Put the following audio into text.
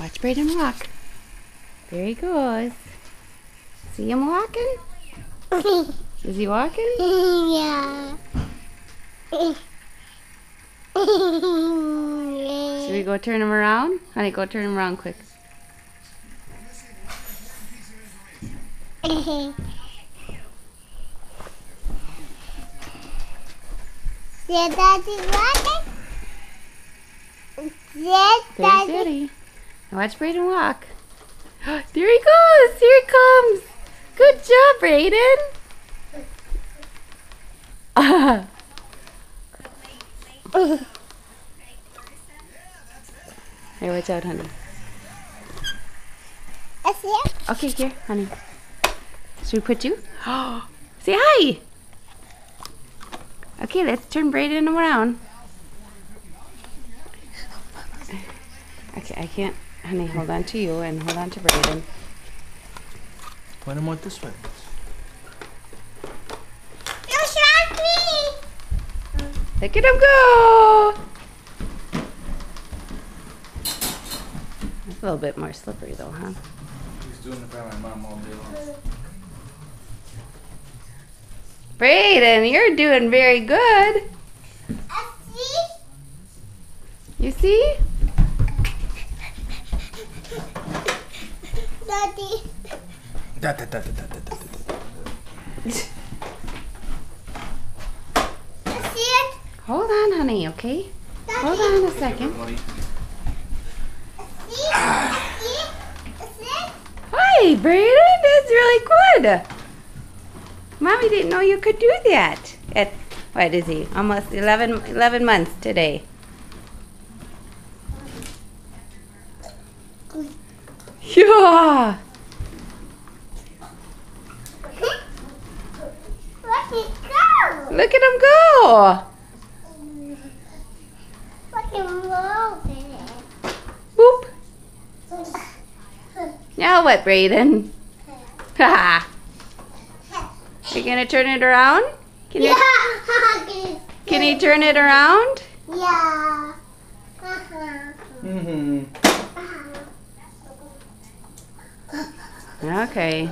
Watch Brayden walk. There he goes. See him walking? Is he walking? Yeah. Should we go turn him around? Honey, go turn him around quick. Yeah, Daddy, walking. Yeah, There's Daddy. Daddy. Now watch Brayden walk. There he goes. Here he comes. Good job, Brayden. Here, watch out, honey. That's it. Okay, here, honey. Should we put you? Say hi. Okay, let's turn Brayden around. Okay, I can't. Honey, hold on to you and hold on to Brayden. Point him out this way. You shot me. Look at him go. It's a little bit more slippery though, huh? He's doing it by my mom all day long. Brayden, you're doing very good. I see. You see? Daddy. I see it. Hold on, honey, okay? Hold on a second. Buddy. See? I see. I see. Hi, Brayden. That's really good. Mommy didn't know you could do that. At, what is he? Almost 11 months today. Yeah. Let me go. Look at him go. Let him move Boop. it. Now what, Brayden? Ha. You gonna turn it around? Can you? Yeah. Can you turn it around? Yeah. Mm-hmm. Okay.